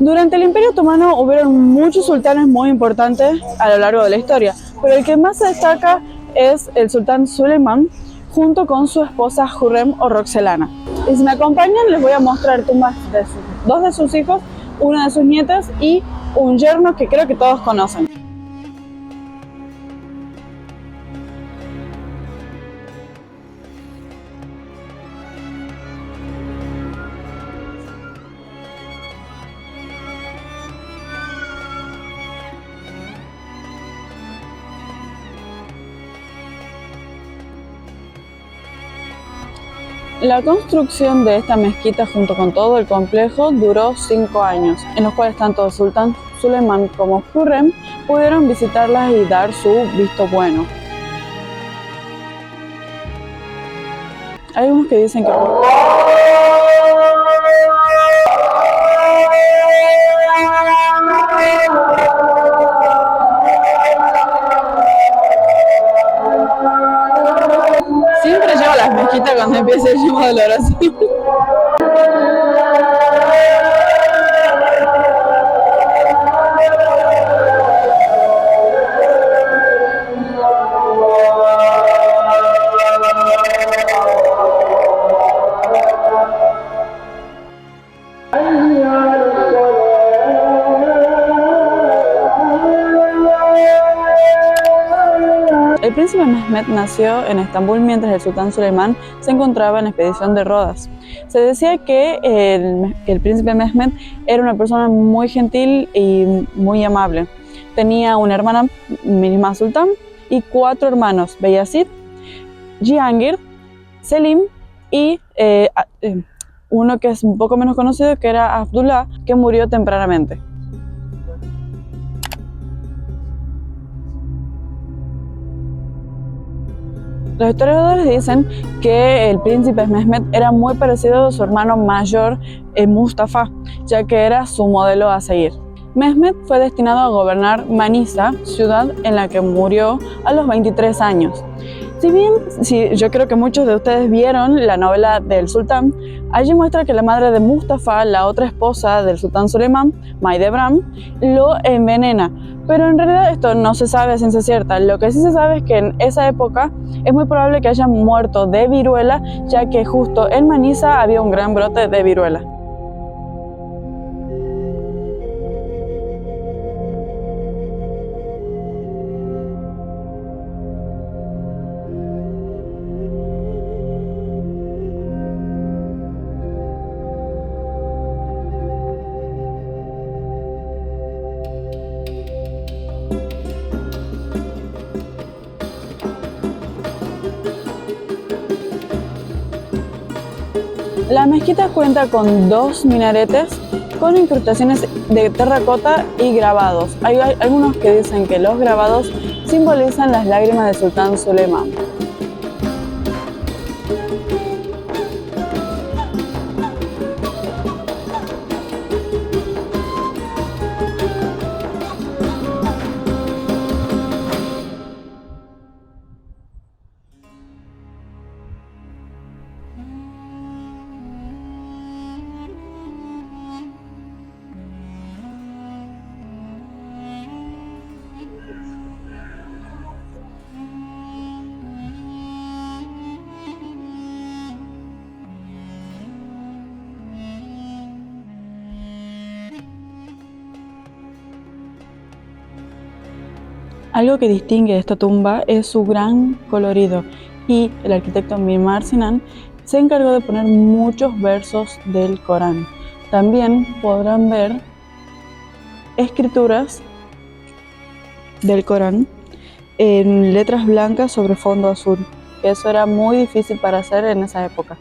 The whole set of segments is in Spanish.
Durante el Imperio Otomano hubieron muchos sultanes muy importantes a lo largo de la historia, pero el que más se destaca es el sultán Suleimán, junto con su esposa Hürrem o Roxelana. Y si me acompañan, les voy a mostrar tumbas de dos de sus hijos, una de sus nietas y un yerno que creo que todos conocen. La construcción de esta mezquita junto con todo el complejo duró 5 años, en los cuales tanto el sultán Suleimán como Hürrem pudieron visitarlas y dar su visto bueno. Hay unos que dicen que siempre llevo las mezquitas cuando empieza el llamado de la oración. El príncipe Mehmed nació en Estambul mientras el sultán Suleimán se encontraba en la expedición de Rodas. Se decía que el príncipe Mehmed era una persona muy gentil y muy amable. Tenía una hermana, Mirma Sultán, y 4 hermanos, Beyazid, Jihangir, Selim y uno que es un poco menos conocido, que era Abdullah, que murió tempranamente. Los historiadores dicen que el príncipe Mehmed era muy parecido a su hermano mayor, Mustafa, ya que era su modelo a seguir. Mehmed fue destinado a gobernar Manisa, ciudad en la que murió a los 23 años. Si bien yo creo que muchos de ustedes vieron la novela del sultán, allí muestra que la madre de Mustafa, la otra esposa del sultán Suleimán, Mahidevran, lo envenena. Pero en realidad esto no se sabe a ciencia cierta. Lo que sí se sabe es que en esa época es muy probable que haya muerto de viruela, ya que justo en Manisa había un gran brote de viruela. La mezquita cuenta con 2 minaretes con incrustaciones de terracota y grabados. Hay algunos que dicen que los grabados simbolizan las lágrimas del sultán Suleimán. Algo que distingue esta tumba es su gran colorido, y el arquitecto Mimar Sinan se encargó de poner muchos versos del Corán. También podrán ver escrituras del Corán en letras blancas sobre fondo azul, que eso era muy difícil para hacer en esa época.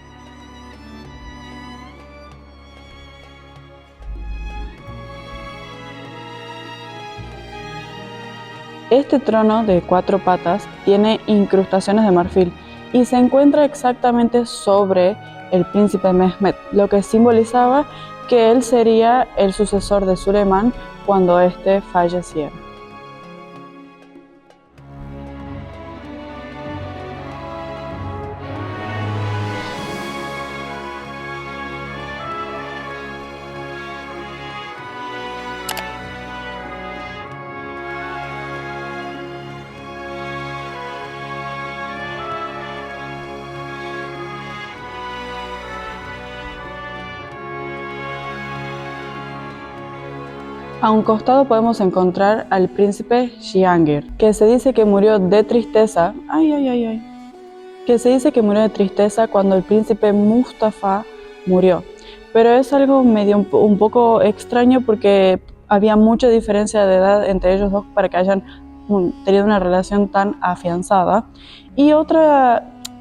Este trono de 4 patas tiene incrustaciones de marfil y se encuentra exactamente sobre el príncipe Mehmed, lo que simbolizaba que él sería el sucesor de Suleimán cuando éste falleciera. A un costado podemos encontrar al príncipe Jihangir, que se dice que murió de tristeza. Que se dice que murió de tristeza cuando el príncipe Mustafa murió. Pero es algo medio un poco extraño porque había mucha diferencia de edad entre ellos dos para que hayan tenido una relación tan afianzada.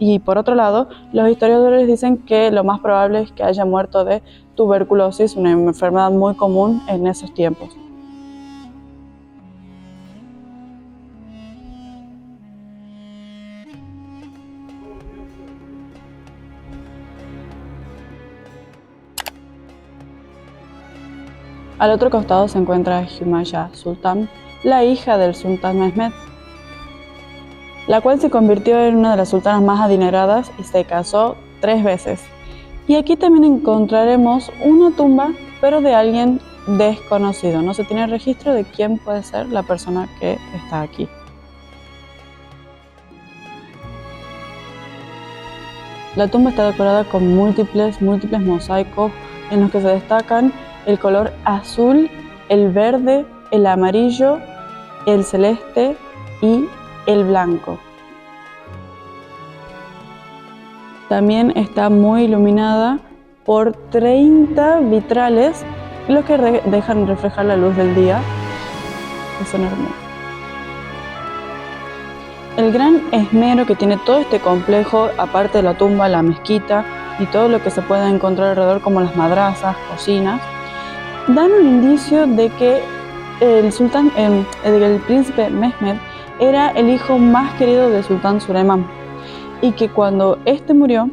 Y por otro lado, los historiadores dicen que lo más probable es que haya muerto de tuberculosis, una enfermedad muy común en esos tiempos. Al otro costado se encuentra Humayra Sultan, la hija del sultán Mehmed, la cual se convirtió en una de las sultanas más adineradas y se casó 3 veces. Y aquí también encontraremos una tumba, pero de alguien desconocido. No se tiene registro de quién puede ser la persona que está aquí. La tumba está decorada con múltiples mosaicos en los que se destacan el color azul, el verde, el amarillo, el celeste y el blanco. También está muy iluminada por 30 vitrales, los que dejan reflejar la luz del día, que son hermosos. El gran esmero que tiene todo este complejo, aparte de la tumba, la mezquita y todo lo que se puede encontrar alrededor, como las madrazas, cocinas, dan un indicio de que el príncipe Mehmed era el hijo más querido del sultán Suleimán, y que cuando este murió,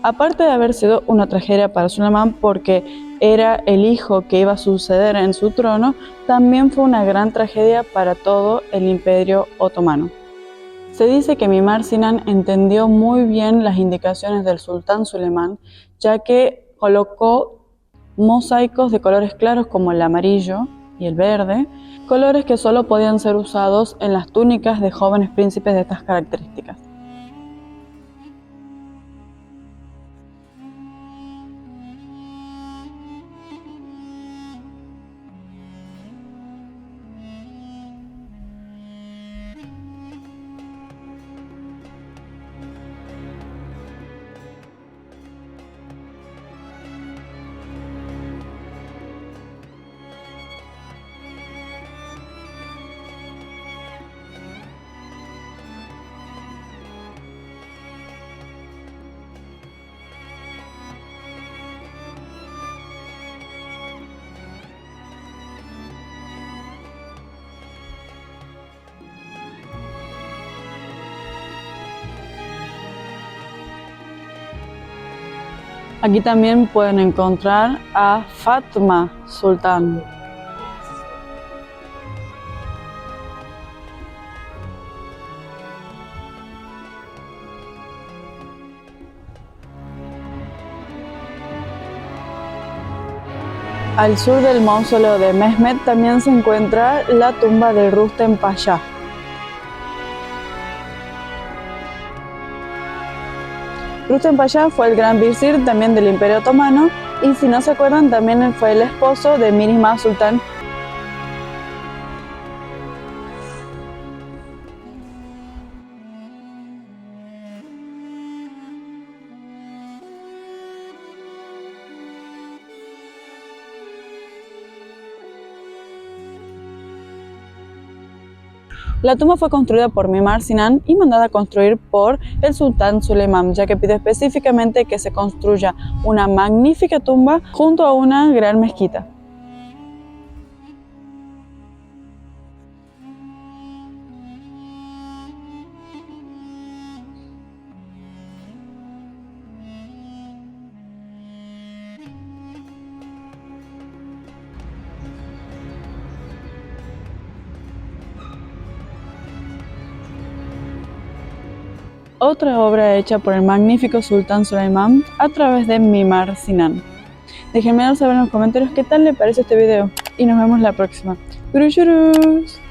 aparte de haber sido una tragedia para Suleimán porque era el hijo que iba a suceder en su trono, también fue una gran tragedia para todo el Imperio Otomano. Se dice que Mimar Sinan entendió muy bien las indicaciones del sultán Suleimán, ya que colocó mosaicos de colores claros como el amarillo y el verde, colores que solo podían ser usados en las túnicas de jóvenes príncipes de estas características. Aquí también pueden encontrar a Fatma Sultan. Al sur del mausoleo de Mehmed también se encuentra la tumba de Rustem Pasha. Rustem Pasha fue el gran visir también del Imperio Otomano y, si no se acuerdan, también fue el esposo de Mihrimah Sultan. La tumba fue construida por Mimar Sinan y mandada a construir por el sultán Suleimán, ya que pidió específicamente que se construya una magnífica tumba junto a una gran mezquita. Otra obra hecha por el magnífico sultán Suleimán a través de Mimar Sinan. Déjenme saber en los comentarios qué tal les parece este video y nos vemos la próxima. ¡Gurúshurus!